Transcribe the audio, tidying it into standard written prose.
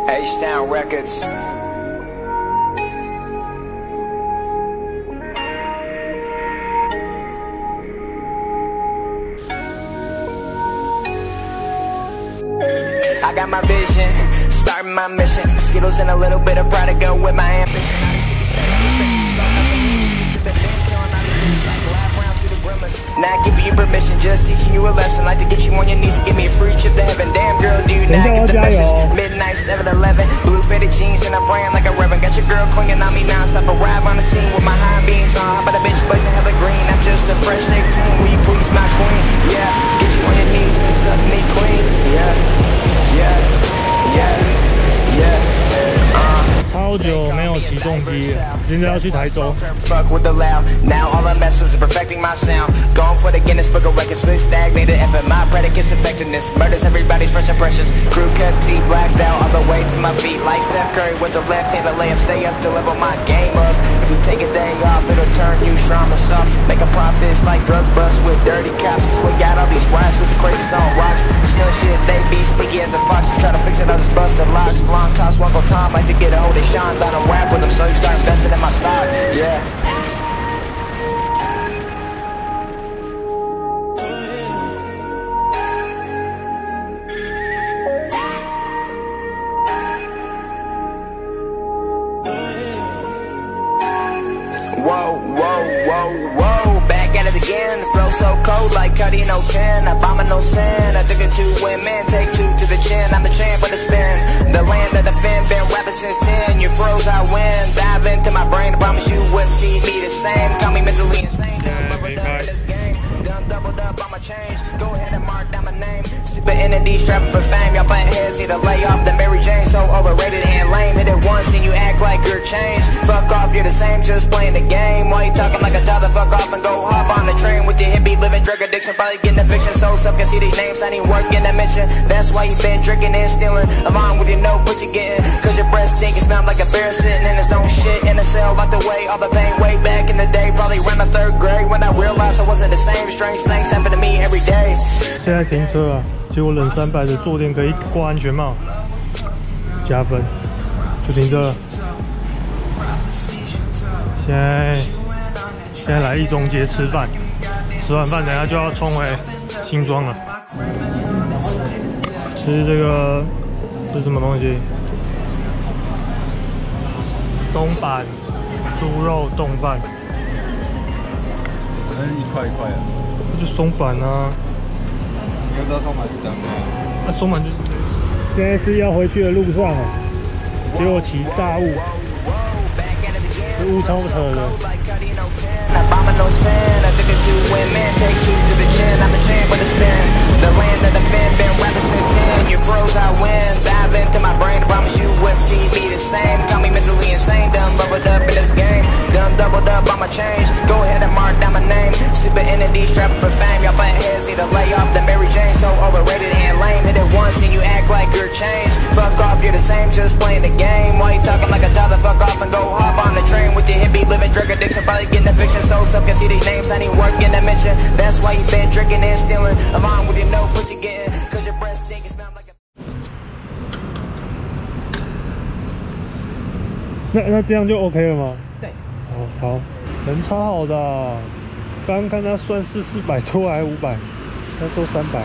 H-Town Records. I got my vision, starting my mission. Skittles and a little bit of pride to go with my ambition. Not giving you permission, just teaching you a lesson. Like to get you on your knees and give me a free trip to heaven. Damn girl, do you not get the message? Midnight 7-Eleven, blue faded jeans and I'm praying like a reverend. Got your girl clinging on me non-stop. Arrive on the scene with my high beams on. How about a bitch blazing hella green? I'm just a fresh 18. Will you please my queen? Yeah, get you on your knees and suck me clean. Yeah. 超久没有骑重机了，现在要去台州。Fuck with the loud. Now all I'm messing is perfecting my sound. Going for the Guinness Book of Records with stagnated FMI predicates effectiveness. Murders everybody's first impressions. Crew cut T blacked out all the way to my feet like Steph Curry with the left-handed layup. Stay up to level my game up. If you take a day off, it'll turn you trauma soft. Making profits like drug busts with dirty cops. Since we got all these rhymes with the crazies on rocks. Still shit, they be sneaky as a fox. Try to fix it, I'll just bust the locks. Long toss, Uncle Tom like to get a hold of Sean. Thought I'd rap with him, so you start investing in my stock. Yeah. Whoa. Back at it again. The flow so cold like Cuddy no 10. I'm bombing no sin. I took it to women. Take two to the chin. I'm the champ of the spin. The land of the fin. Been rapping since 10. You froze, I win. Dive into my brain. I promise you wouldn't see me the same. Call me mentally insane. Done doubled up on my change. Go ahead and mark down my name. Super entity strapping for fame. Y'all butt heads need to lay off the Mary Jane. So overrated and lame. Hit it once and you act like you're changed. Fuck off, you're the same, just playing the game. Why you talking like a toddler? Fuck off and go hop on the train with your hippie living drug addiction. Probably getting eviction. So self can see these names. I need work in that mention. That's why you been drinking and stealing. Along with your no pussy getting. Cause your breath stink and smell like a bear sitting in his own shit. In a cell locked away. All the pain way back in the day. Probably around the 3rd grade when I realized I wasn't the same. Strange things happen to me every day. 现在停车啊，结果忍300的坐垫可以挂安全帽，加分，就停这。现在来一中街吃饭，吃完饭等下就要冲回新庄了。吃这个是什么东西？松板猪肉冻饭。那是一块一块的。就松板啊。你要知道松板是这样吗？那松板就是。现在是要回去的路上啊，结果起大雾，这雾超扯的。Bombing no sin. I took it to women, take two to the chin. I'm the champ with the spin. The land of the fin, been rapping since 10. You froze, I win. Dive into my brain. I promise you wouldn't see me the same. Call me mentally insane. Done bubbled up in this game. Done doubled up on my change. Go ahead and mark down my name. Super entity strapping for fame. Y'all butt heads need to lay off the Mary Jane. So overrated and lame. Hit it once and you act like you're changed. Fuck off, you're the same, just playing the game. Why you talking like a toddler? Fuck off and go hop on the train with your hippie living drug addiction. Probably getting eviction. So self can see these names. I need work in that mention. That's why you been drinking and stealing. Along with your no pussy getting. Cause your breath stink and smell like a. 那这样就 OK 了吗？对。哦，好，人超好的、啊。刚刚看他算是400多还是500，他说300。